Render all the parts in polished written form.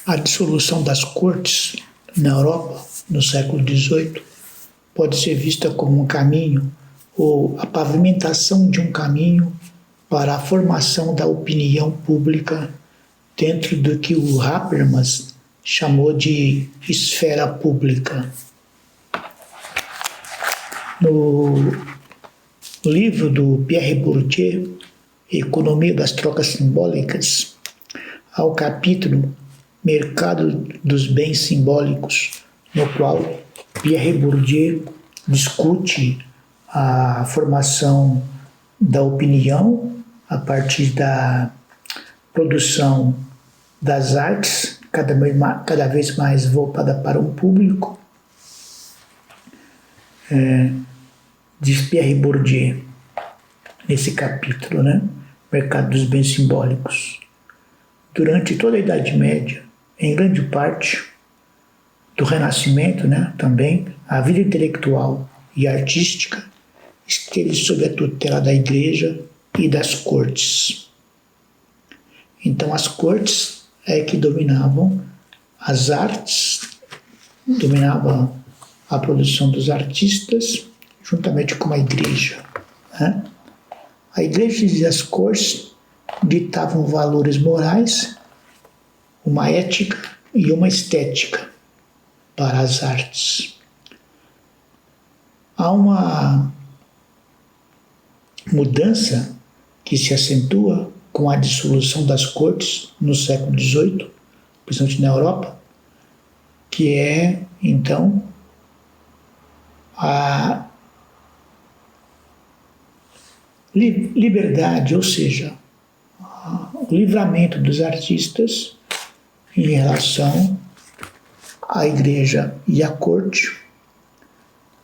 A dissolução das cortes na Europa, no século XVIII, pode ser vista como um caminho ou a pavimentação de um caminho para a formação da opinião pública dentro do que o Habermas chamou de esfera pública. No livro do Pierre Bourdieu, Economia das Trocas Simbólicas, há o capítulo Mercado dos Bens Simbólicos, no qual Pierre Bourdieu discute a formação da opinião a partir da produção das artes, cada vez mais voltada para um público. Diz Pierre Bourdieu, nesse capítulo, Mercado dos Bens Simbólicos. Durante toda a Idade Média, em grande parte do Renascimento, também, a vida intelectual e artística esteve sob a tutela da Igreja e das cortes. Então, as cortes é que dominavam as artes, dominavam a produção dos artistas, juntamente com a Igreja. A Igreja e as cortes ditavam valores morais, uma ética e uma estética para as artes. Há uma mudança que se acentua com a dissolução das cortes no século XVIII, principalmente na Europa, que é, então, a liberdade, ou seja, o livramento dos artistas em relação à Igreja e à corte.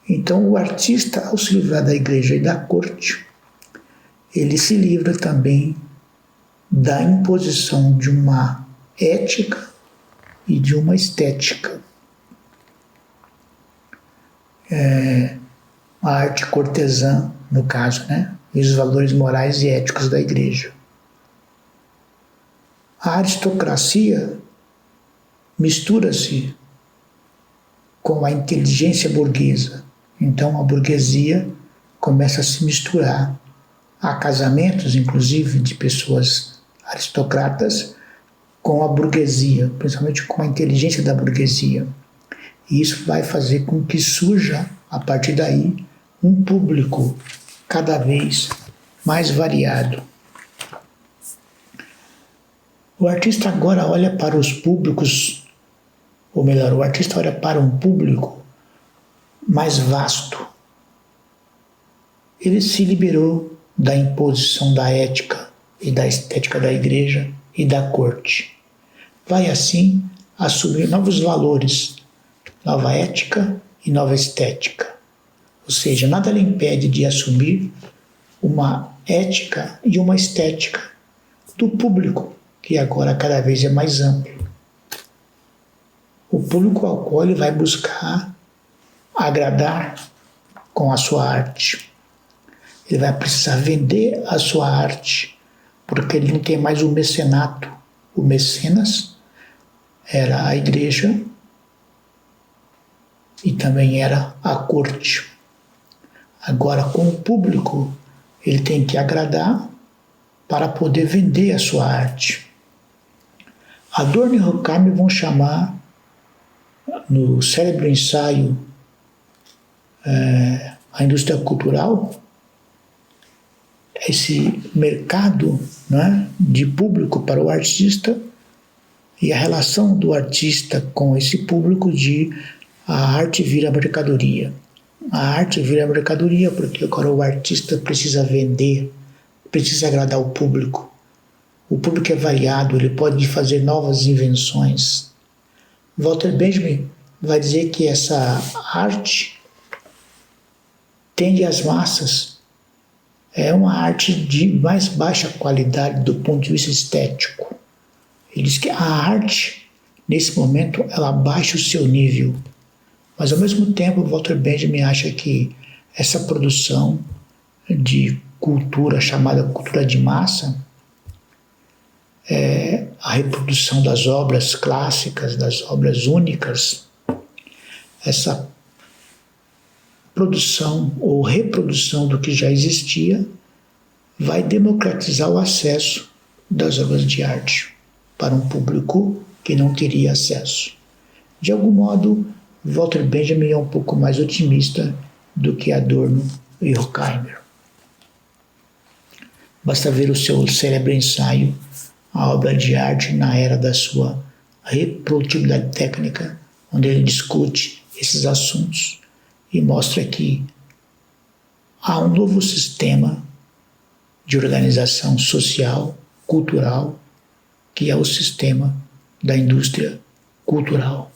Então, o artista, ao se livrar da Igreja e da corte, ele se livra também da imposição de uma ética e de uma estética. A arte cortesã, no caso, e os valores morais e éticos da Igreja. A aristocracia mistura-se com a inteligência burguesa. Então, a burguesia começa a se misturar. Há casamentos, inclusive, de pessoas aristocratas com a burguesia, principalmente com a inteligência da burguesia. E isso vai fazer com que surja, a partir daí, um público cada vez mais variado. O artista agora olha para os públicos, ou melhor, o artista olha para um público mais vasto. Ele se liberou da imposição da ética e da estética da Igreja e da corte. Vai assim assumir novos valores, nova ética e nova estética. Ou seja, nada lhe impede de assumir uma ética e uma estética do público, que agora cada vez é mais amplo. O público ao qual ele vai buscar agradar com a sua arte. Ele vai precisar vender a sua arte, porque ele não tem mais o mecenato. O mecenas era a Igreja e também era a corte. Agora, com o público, ele tem que agradar para poder vender a sua arte. Adorno e Horkheimer vão chamar, no célebre ensaio A Indústria Cultural, esse mercado de público para o artista e a relação do artista com esse público de a arte vira mercadoria. A arte vira mercadoria porque agora o artista precisa vender, precisa agradar o público. O público é variado, ele pode fazer novas invenções. Walter Benjamin vai dizer que essa arte tende às massas. É uma arte de mais baixa qualidade do ponto de vista estético. Ele diz que a arte, nesse momento, ela baixa o seu nível. Mas, ao mesmo tempo, Walter Benjamin acha que essa produção de cultura, chamada cultura de massa, a reprodução das obras clássicas, das obras únicas, essa produção ou reprodução do que já existia vai democratizar o acesso das obras de arte para um público que não teria acesso. De algum modo, Walter Benjamin é um pouco mais otimista do que Adorno e Horkheimer. Basta ver o seu célebre ensaio, a obra de arte na era da sua reprodutibilidade técnica, onde ele discute esses assuntos e mostra que há um novo sistema de organização social, cultural, que é o sistema da indústria cultural.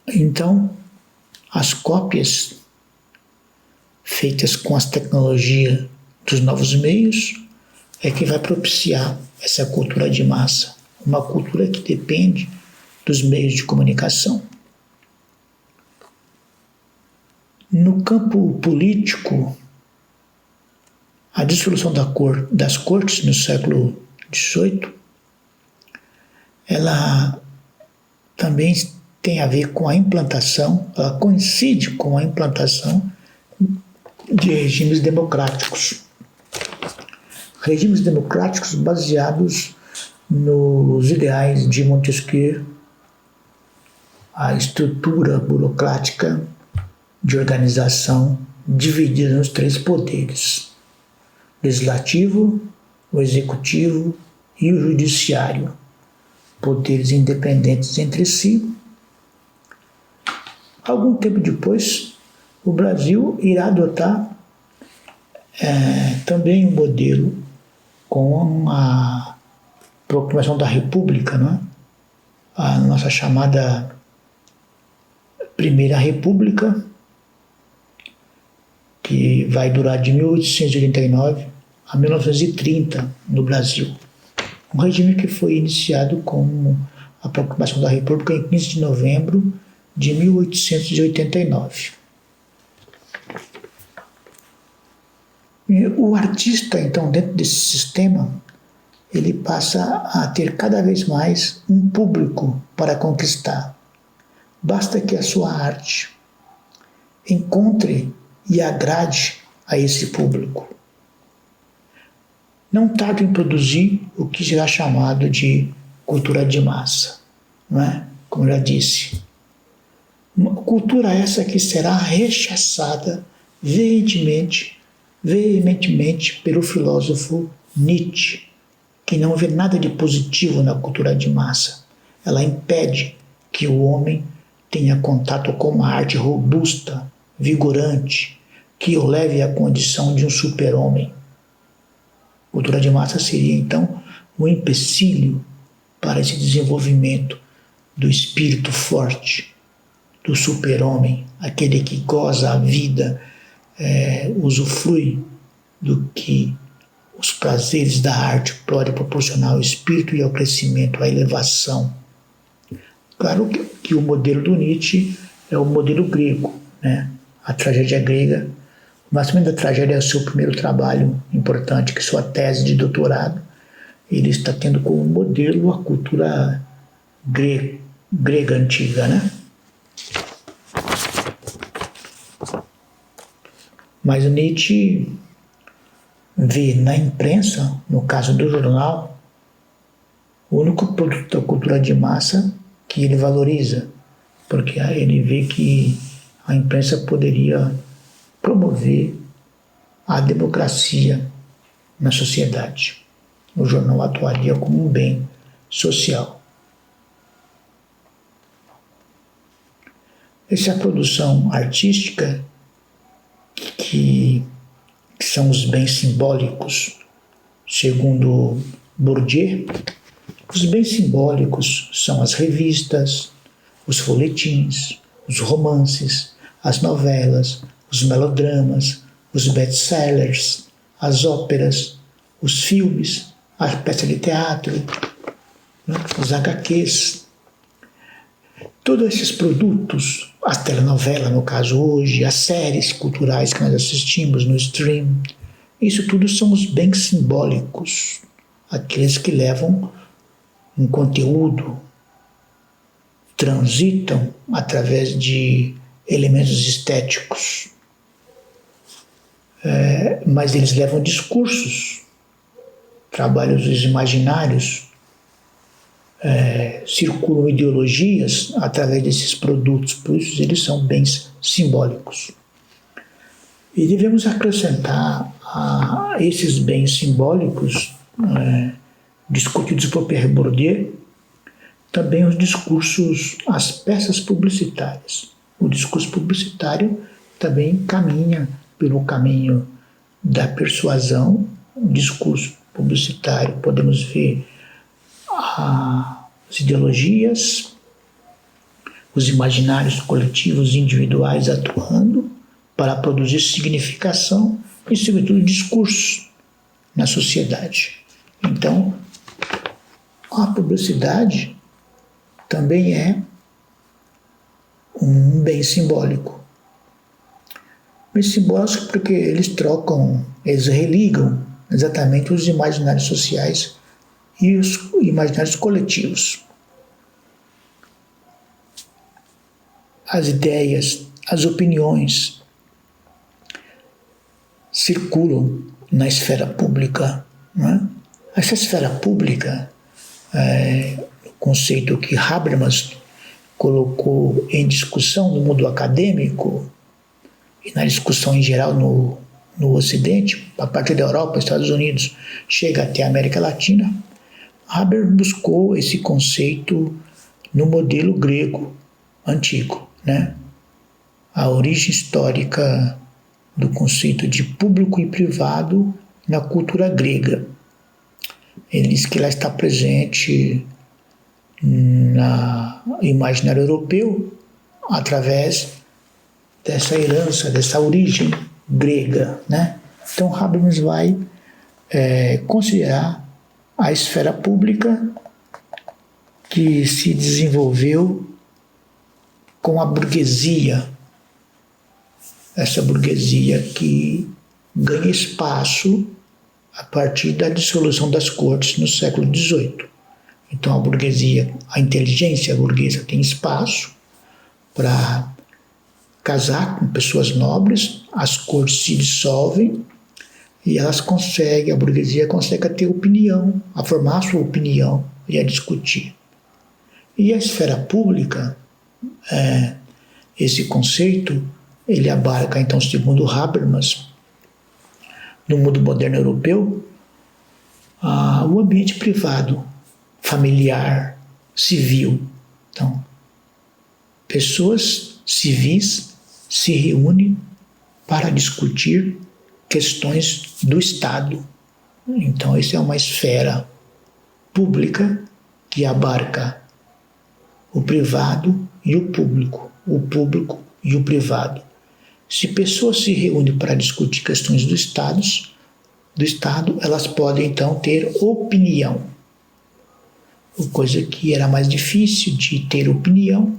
Então, as cópias feitas com as tecnologias dos novos meios é que vai propiciar essa cultura de massa, uma cultura que depende dos meios de comunicação. No campo político, a dissolução das cortes no século XVIII, ela também tem a ver com a implantação, ela coincide com a implantação de regimes democráticos. Regimes democráticos baseados nos ideais de Montesquieu, a estrutura burocrática de organização dividida nos três poderes: legislativo, o executivo e o judiciário, poderes independentes entre si. Algum tempo depois, o Brasil irá adotar também um modelo com a proclamação da República, não é? A nossa chamada Primeira República, que vai durar de 1889 a 1930 no Brasil. Um regime que foi iniciado com a proclamação da República em 15 de novembro de 1889. E o artista, então, dentro desse sistema, ele passa a ter cada vez mais um público para conquistar. Basta que a sua arte encontre e agrade a esse público. Não tarda em produzir o que será chamado de cultura de massa, não é? Como eu já disse. Uma cultura essa que será rechaçada veementemente pelo filósofo Nietzsche, que não vê nada de positivo na cultura de massa. Ela impede que o homem tenha contato com uma arte robusta, vigorante, que o leve à condição de um super-homem. Cultura de massa seria, então, um empecilho para esse desenvolvimento do espírito forte, do super-homem, aquele que goza a vida, usufrui do que os prazeres da arte podem proporcionar ao espírito e ao crescimento, à elevação. Claro que o modelo do Nietzsche é o modelo grego, né? A tragédia grega. O Nascimento da Tragédia é o seu primeiro trabalho importante, que é sua tese de doutorado. Ele está tendo como modelo a cultura grega antiga, né? Mas o Nietzsche vê na imprensa, no caso do jornal, o único produto da cultura de massa que ele valoriza, porque ele vê que a imprensa poderia promover a democracia na sociedade. O jornal atuaria como um bem social. Essa é a produção artística que são os bens simbólicos, segundo Bourdieu. Os bens simbólicos são as revistas, os folhetins, os romances, as novelas, os melodramas, os best-sellers, as óperas, os filmes, as peças de teatro, né, os HQs. Todos esses produtos as telenovelas, no caso hoje, as séries culturais que nós assistimos no stream. Isso tudo são os bens simbólicos, aqueles que levam um conteúdo, transitam através de elementos estéticos, mas eles levam discursos, trabalhos dos imaginários, circulam ideologias através desses produtos, por isso eles são bens simbólicos. E devemos acrescentar a esses bens simbólicos discutidos por Pierre Bourdieu também os discursos, as peças publicitárias. O discurso publicitário também caminha pelo caminho da persuasão. O discurso publicitário, podemos ver as ideologias, os imaginários coletivos individuais atuando para produzir significação e, sobretudo, discursos na sociedade. Então, a publicidade também é um bem simbólico. Bens simbólicos porque eles religam exatamente os imaginários sociais e os imaginários coletivos. As ideias, as opiniões circulam na esfera pública, né? Essa esfera pública, o conceito que Habermas colocou em discussão no mundo acadêmico e na discussão em geral no Ocidente, a partir da Europa, Estados Unidos, chega até a América Latina. Habermas buscou esse conceito no modelo grego antigo, né? A origem histórica do conceito de público e privado na cultura grega. Ele diz que ela está presente no imaginário europeu através dessa herança, dessa origem grega, né? Então Habermas vai considerar a esfera pública que se desenvolveu com a burguesia, essa burguesia que ganha espaço a partir da dissolução das cortes no século XVIII. Então a burguesia, a inteligência burguesa tem espaço para casar com pessoas nobres, as cortes se dissolvem e a burguesia consegue ter opinião, a formar a sua opinião e a discutir. E a esfera pública, esse conceito, ele abarca, então, segundo Habermas, no mundo moderno europeu, o ambiente privado, familiar, civil. Então, pessoas civis se reúnem para discutir questões do Estado. Então, essa é uma esfera pública que abarca o privado e o público e o privado. Se pessoas se reúnem para discutir questões do Estado, elas podem então ter opinião. Coisa que era mais difícil de ter opinião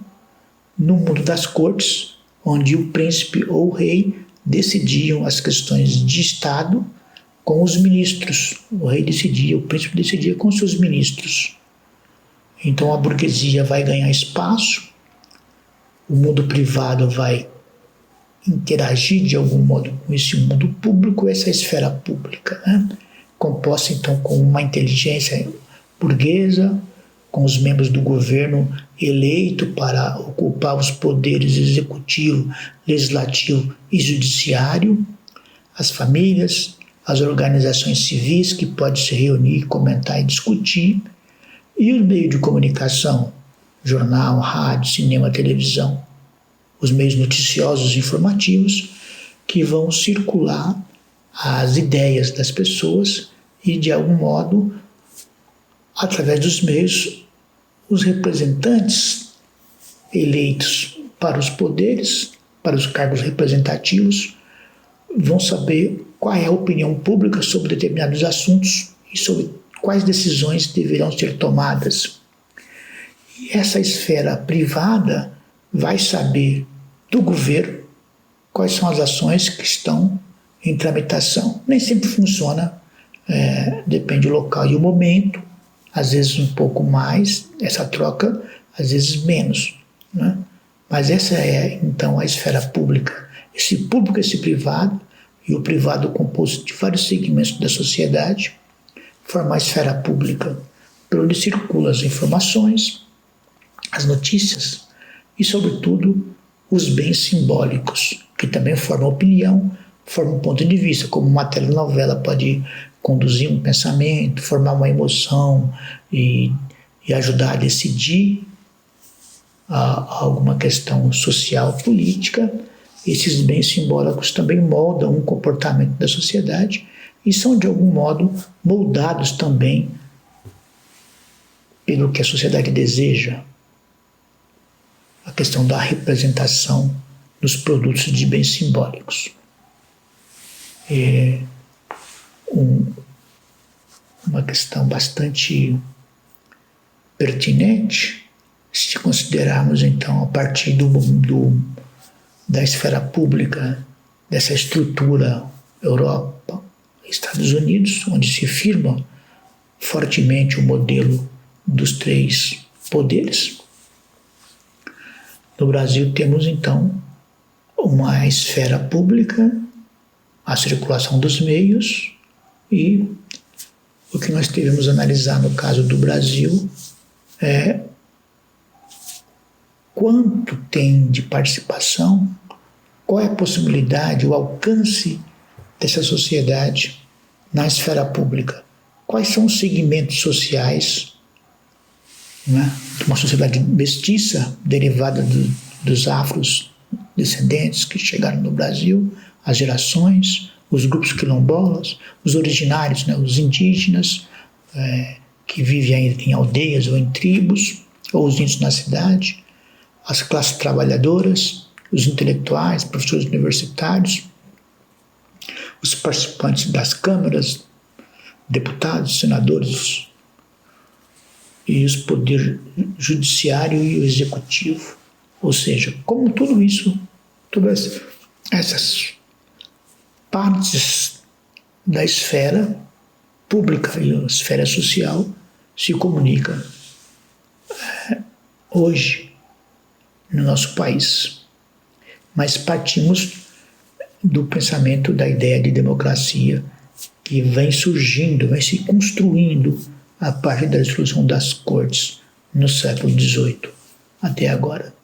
no mundo das cortes, onde o príncipe ou o rei decidiam as questões de Estado com os ministros. O rei decidia, o príncipe decidia com seus ministros. Então a burguesia vai ganhar espaço, o mundo privado vai interagir de algum modo com esse mundo público, essa esfera pública, né? Composta então com uma inteligência burguesa, com os membros do governo eleito para ocupar os poderes executivo, legislativo e judiciário, as famílias, as organizações civis que podem se reunir, comentar e discutir, e os meios de comunicação, jornal, rádio, cinema, televisão, os meios noticiosos e informativos que vão circular as ideias das pessoas e, de algum modo, através dos meios, os representantes eleitos para os poderes, para os cargos representativos, vão saber qual é a opinião pública sobre determinados assuntos e sobre quais decisões deverão ser tomadas. E essa esfera privada vai saber do governo, quais são as ações que estão em tramitação. Nem sempre funciona, depende do local e o momento, às vezes um pouco mais, essa troca, às vezes menos, né? Mas essa é, então, a esfera pública. Esse público, esse privado, e o privado composto de vários segmentos da sociedade, forma a esfera pública, por onde circulam as informações, as notícias e, sobretudo, os bens simbólicos, que também formam opinião, formam um ponto de vista, como uma telenovela pode conduzir um pensamento, formar uma emoção e ajudar a decidir alguma questão social, política. Esses bens simbólicos também moldam um comportamento da sociedade e são, de algum modo, moldados também pelo que a sociedade deseja. A questão da representação dos produtos de bens simbólicos. É uma questão bastante pertinente se considerarmos, então, a partir da esfera pública, dessa estrutura Europa, Estados Unidos, onde se firma fortemente o modelo dos três poderes. No Brasil temos, então, uma esfera pública, a circulação dos meios, e o que nós devemos analisar no caso do Brasil é quanto tem de participação, qual é a possibilidade, o alcance dessa sociedade na esfera pública, quais são os segmentos sociais, né, de uma sociedade mestiça, derivada dos afrodescendentes que chegaram no Brasil, as gerações, os grupos quilombolas, os originários, né, os indígenas, que vivem ainda em aldeias ou em tribos, ou os índios na cidade, as classes trabalhadoras, os intelectuais, professores universitários, os participantes das câmaras, deputados, senadores, e os poderes judiciário e o executivo. Ou seja, como tudo isso, todas essas partes da esfera pública e a esfera social se comunicam hoje no nosso país. Mas partimos do pensamento da ideia de democracia que vem surgindo, vem se construindo a partir da dissolução das cortes no século XVIII até agora.